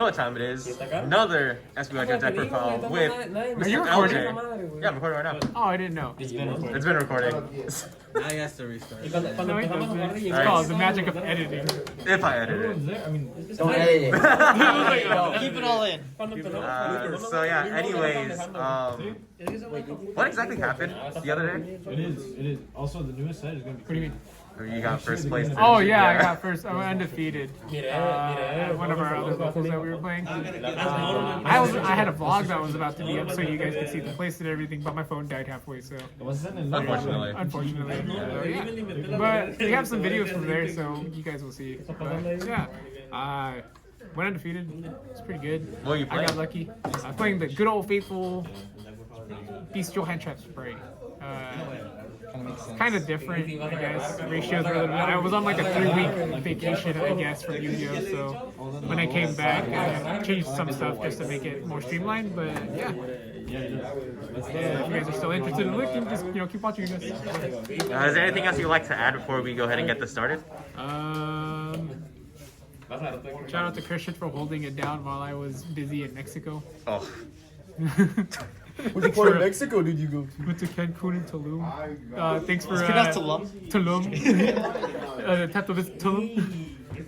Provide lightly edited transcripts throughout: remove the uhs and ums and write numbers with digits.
What time it is? Another Sbygo deck profile with Mr. recording? LJ. Yeah, I'm recording right now. Oh, I didn't know. It's been recording. Now he has to restart. No, it doesn't. It's called the magic of editing. If I edit it. Don't edit it. Keep it all in. So yeah, anyways, what exactly happened the other day? It is. Also, the newest set is going to be. What do you mean? You got first place. Oh yeah, I got first. I'm undefeated. One of our other locals that we were playing. I had a vlog that was about to be up, so you guys could see the place and everything, but my phone died halfway. So Unfortunately. unfortunately, but we have some videos from there, so you guys will see. But, yeah, went undefeated. It's pretty good. What are you I playing? got lucky. I'm playing the good old faithful bestial hand trap Spright. Kind of different, I guess. Ratios were a little bit. I was on like a 3-week vacation, I guess, from Yugioh. So when I came back, I changed some stuff just to make it more streamlined. But yeah, if you guys are still interested in looking, just keep watching, you guys. Is there anything else you'd like to add before we go ahead and get this started? Shout out to Christian for holding it down while I was busy in Mexico. Oh. Which part of Mexico did you go to? Went to Cancun and Tulum. Thanks for Tulum. Tulum. Tapped with Tulum.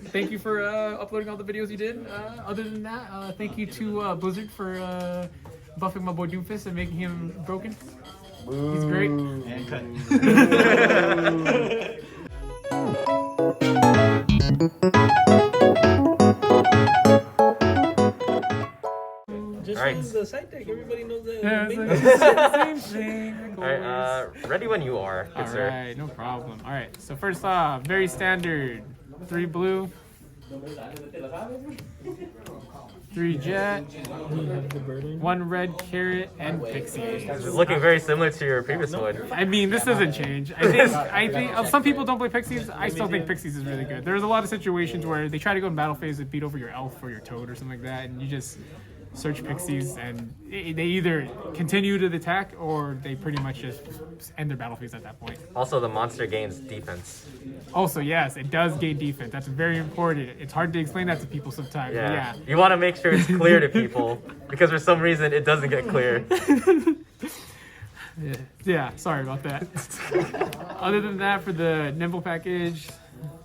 Thank you for uploading all the videos you did. Other than that, thank you to Blizzard for buffing my boy Doomfist and making him broken. He's great. And cut. Just Alright. use the side deck. Everybody knows that. Yeah, it's like the same thing. Alright, ready when you are, good sir. Alright, no problem. Alright, so first off, very standard. 3 blue. 3 jet. 1 red carrot and pixie. It's looking very similar to your previous one. I mean, this doesn't change. I think some people don't play pixies. I still think pixies is really good. There's a lot of situations where they try to go in battle phase and beat over your elf or your toad or something like that, and you just search pixies, and they either continue to the attack or they pretty much just end their battle phase at that point. Also, the monster gains defense. Also, yes, it does gain defense. That's very important. It's hard to explain that to people sometimes. but Yeah. You want to make sure it's clear to people because for some reason it doesn't get clear. Yeah, sorry about that. Other than that, for the nimble package,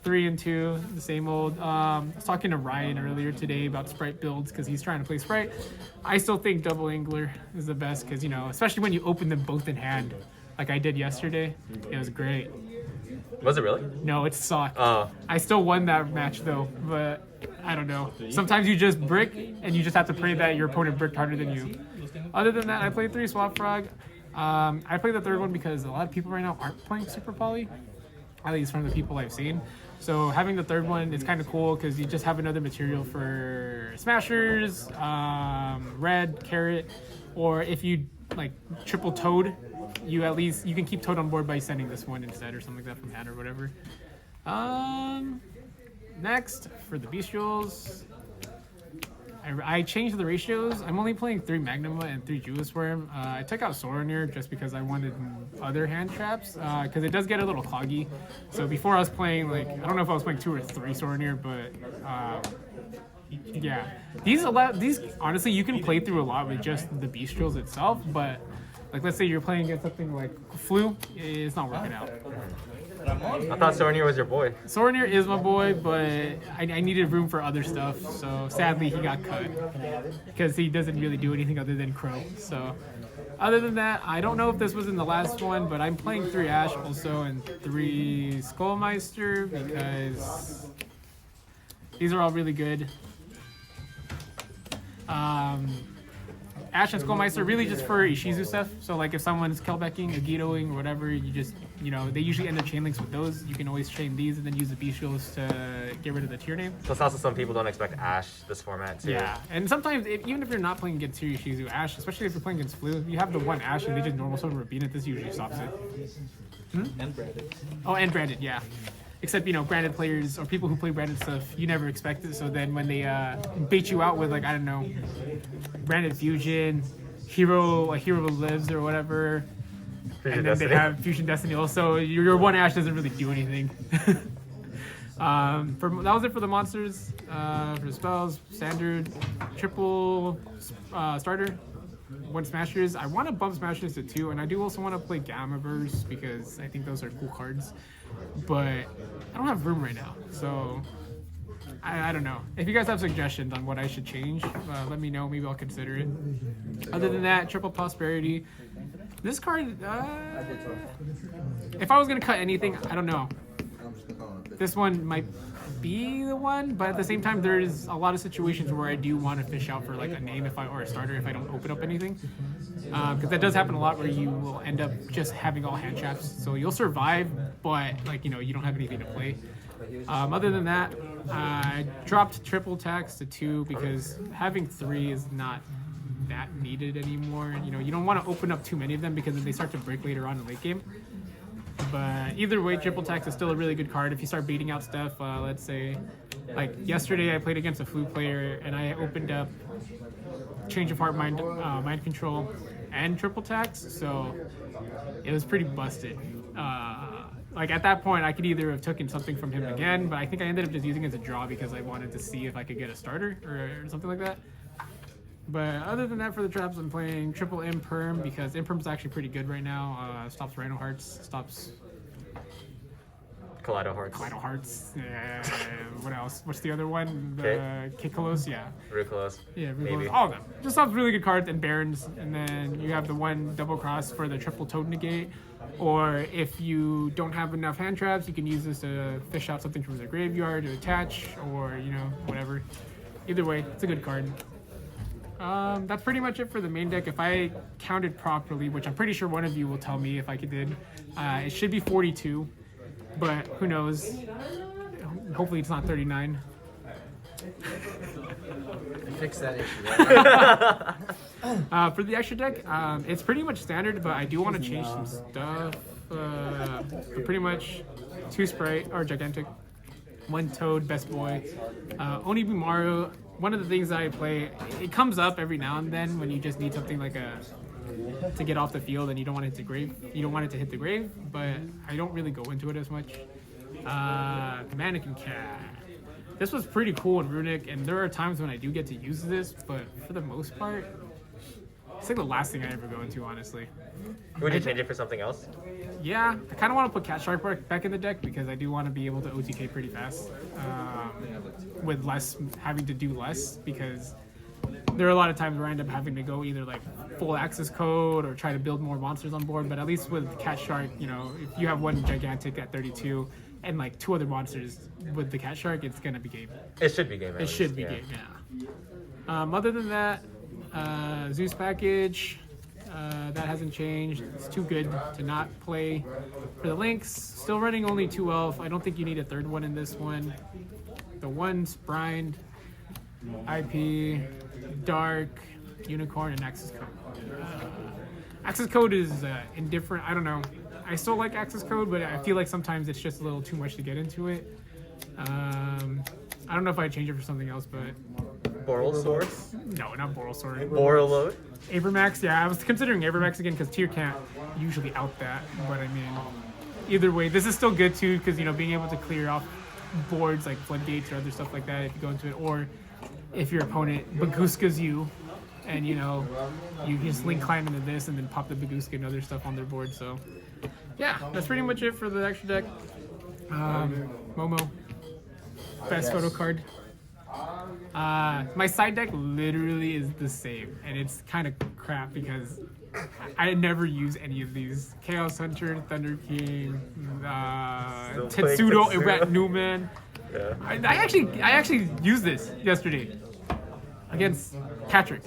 3 and 2, the same old. I was talking to Ryan earlier today about Spright builds because he's trying to play Spright. I still think double angler is the best because, especially when you open them both in hand, like I did yesterday, it was great. Was it really? No, it sucked. Oh. I still won that match though, but I don't know. Sometimes you just brick and you just have to pray that your opponent bricked harder than you. Other than that, I played 3 Swap Frog. I played the third one because a lot of people right now aren't playing Super Poly, at least from the people I've seen. So having the third one is kind of cool because you just have another material for smashers, red, carrot, or if you like triple toad, you can keep toad on board by sending this one instead or something like that from hand or whatever. Next for the bestials, I changed the ratios. I'm only playing 3 Magnuma and 3 Julius Worm. I took out Soronir just because I wanted other hand traps, because it does get a little cloggy. So before I was playing, I don't know if I was playing 2 or 3 Soronir, but yeah. These honestly, you can play through a lot with just the bestials itself, but let's say you're playing against something like Flu, it's not working out. I thought Soronir was your boy. Soronir is my boy, but I needed room for other stuff, so sadly he got cut because he doesn't really do anything other than Crow. So other than that, I don't know if this was in the last one, but I'm playing 3 Ash also and 3 Skullmeister because these are all really good. Ash and Skullmeister really just for Ishizu stuff. So if someone's Kelbecking, Agitoing, or whatever, you just, they usually end up chain links with those. You can always chain these and then use the bestials to get rid of the tier name. Plus also some people don't expect Ash this format too. Yeah, and sometimes even if you're not playing against tier Ishizu, Ash, especially if you're playing against Flu, you have the one Ash and they just normal summon Rabina, this usually stops it. And branded. Oh, and branded, yeah. Except, branded players or people who play branded stuff, you never expect it. So then when they bait you out with, I don't know, branded fusion, hero lives or whatever, Fusion and then Destiny. they have Fusion Destiny also, your one Ash doesn't really do anything. That was it for the monsters. For the spells, standard, triple starter, 1 smashers. I want to bump smashers to 2, and I do also want to play Gamma Burst because I think those are cool cards. But I don't have room right now, so I don't know. If you guys have suggestions on what I should change, let me know. Maybe I'll consider it. Other than that, triple prosperity. This card, if I was gonna cut anything, I don't know. This one might be the one, but at the same time, there's a lot of situations where I do want to fish out for like a name or a starter if I don't open up anything. Because that does happen a lot where you will end up just having all hand traps. So you'll survive, but like you don't have anything to play. Other than that, I dropped triple tax to 2 because having 3 is not that needed anymore. You don't want to open up too many of them because then they start to break later on in the late game. But either way, triple tax is still a really good card if you start beating out stuff. Let's say, like yesterday, I played against a flute player and I opened up Change of Heart, Mind Control, and triple tax, so it was pretty busted. Like at that point, I could either have taken something from him again, but I think I ended up just using it as a draw because I wanted to see if I could get a starter or something like that. But other than that, for the traps, I'm playing triple Imperm because Imperm's actually pretty good right now. Stops Rhino Hearts, stops Kaleido Hearts. Kaleido Hearts. What else? What's the other one? The Kikalos, yeah. Rucolos. Yeah, Maybe. all of them. Just stops really good cards and Barons, and then you have the 1 double cross for the triple Toad Negate. Or if you don't have enough hand traps, you can use this to fish out something from the graveyard to attach, or whatever. Either way, it's a good card. That's pretty much it for the main deck. If I counted properly, which I'm pretty sure one of you will tell me if I did, it should be 42, but who knows? Hopefully it's not 39. Fix that issue. For the extra deck, it's pretty much standard, but I do want to change some stuff. Pretty much 2 Spright or Gigantic, 1 Toad, Best Boy, Onibimaru. One of the things that I play, it comes up every now and then when you just need something like to get off the field and you don't want it to grave. You don't want it to hit the grave, but I don't really go into it as much. Mannequin Cat. This was pretty cool in Runic, and there are times when I do get to use this, but for the most part, it's like the last thing I ever go into, honestly. Would you change it for something else? Yeah, I kind of want to put Cat Shark back in the deck because I do want to be able to OTK pretty fast with less having to do less, because there are a lot of times where I end up having to go either like full access code or try to build more monsters on board. But at least with Cat Shark, if you have 1 Gigantic at 32 and like 2 other monsters with the Cat Shark, it's gonna be game. It should be game. It should be game, yeah. Other than that, Zeus package. That hasn't changed. It's too good to not play. For the links, still running only 2 elf. I don't think you need a 3rd one in this one. The 1 Sprind, IP, Dark, Unicorn, and Access Code. Access Code is indifferent. I don't know. I still like Access Code, but I feel like sometimes it's just a little too much to get into it. I don't know if I'd change it for something else, but... Boral Swords? No, not Boral Sword. Boral Load? Avermax, yeah, I was considering Avermax again because tier can't usually out that, but I mean, either way, this is still good too because being able to clear off boards like floodgates or other stuff like that if you go into it, or if your opponent Baguskas you, and you just link climb into this and then pop the Baguska and other stuff on their board. So yeah, that's pretty much it for the extra deck. Momo, best photo card. My side deck literally is the same, and it's kind of crap because I never use any of these. Chaos Hunter, Thunder King, Tetsudo, Irat Newman. Yeah. I actually used this yesterday against Patrick.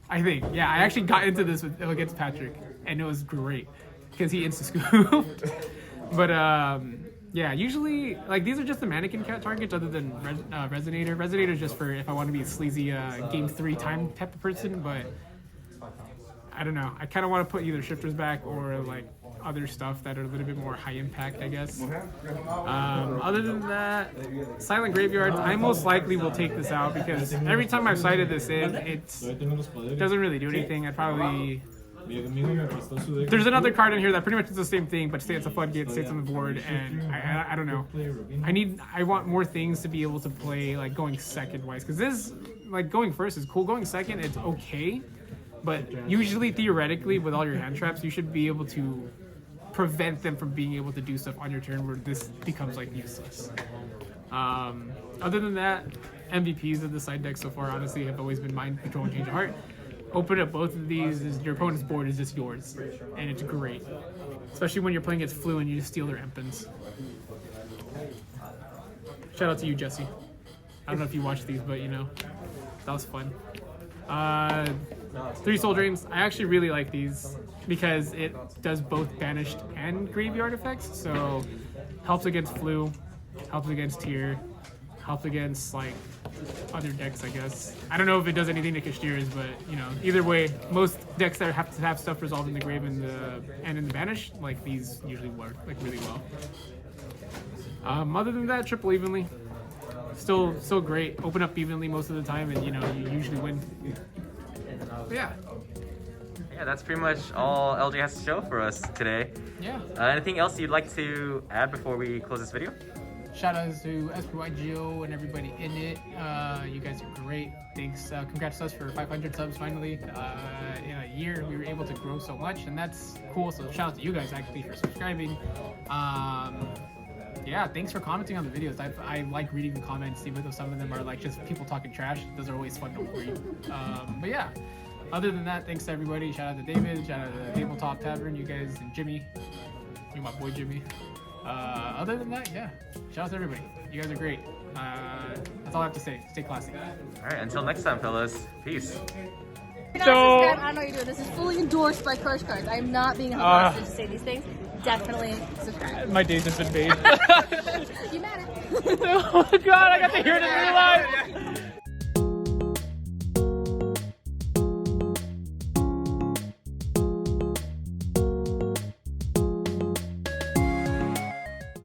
I think, yeah, I actually got into this against Patrick, and it was great because he insta-scooped. But yeah, usually, like, these are just the mannequin cat targets other than Resonator. Resonator is just for if I want to be a sleazy game 3 time type of person, but I don't know. I kind of want to put either shifters back or, like, other stuff that are a little bit more high impact, I guess. Other than that, Silent Graveyard, I most likely will take this out because every time I've cited this in, it doesn't really do anything. I'd probably There's another card in here that pretty much is the same thing, but stays a floodgate, stays on the board, and I don't know. I want more things to be able to play like going second wise, because this like going first is cool. Going second, it's okay, but usually theoretically with all your hand traps, you should be able to prevent them from being able to do stuff on your turn where this becomes like useless. Other than that, MVPs of the side deck so far honestly have always been Mind Control and Change of Heart. Open up both of these, your opponent's board is just yours, and it's great. Especially when you're playing against Flu and you just steal their Empins. Shout out to you, Jesse. I don't know if you watched these, but you know, that was fun. 3 Soul Drains. I actually really like these because it does both banished and graveyard effects. So helps against Flu, helps against Tier, helps against like other decks, I guess. I don't know if it does anything to Kashtiras, but you know, either way, most decks that have to have stuff resolved in the grave and in the banish, like these usually work like really well. Other than that, triple evenly. Still great. Open up evenly most of the time, and you know, you usually win. But yeah. Yeah, that's pretty much all LJ has to show for us today. Yeah. Anything else you'd like to add before we close this video? Shout outs to Yugioh and everybody in it. You guys are great. Thanks. Congrats to us for 500 subs finally. In a year, we were able to grow so much, and that's cool. So shout out to you guys actually for subscribing. Yeah, thanks for commenting on the videos. I like reading the comments, even though some of them are like just people talking trash. Those are always fun to read. But yeah, other than that, thanks to everybody. Shout out to David. Shout out to Tabletop Tavern. You guys and Jimmy. You're my boy Jimmy. Other than that, yeah, shout out to everybody. You guys are great. That's all I have to say. Stay classy. All right, until next time, fellas. Peace. So, I don't know what you're doing. This is fully endorsed by Crush Cards. I'm not being harassed to say these things. Definitely subscribe. my day's just been made. You matter. Oh god, I got to hear it in real life.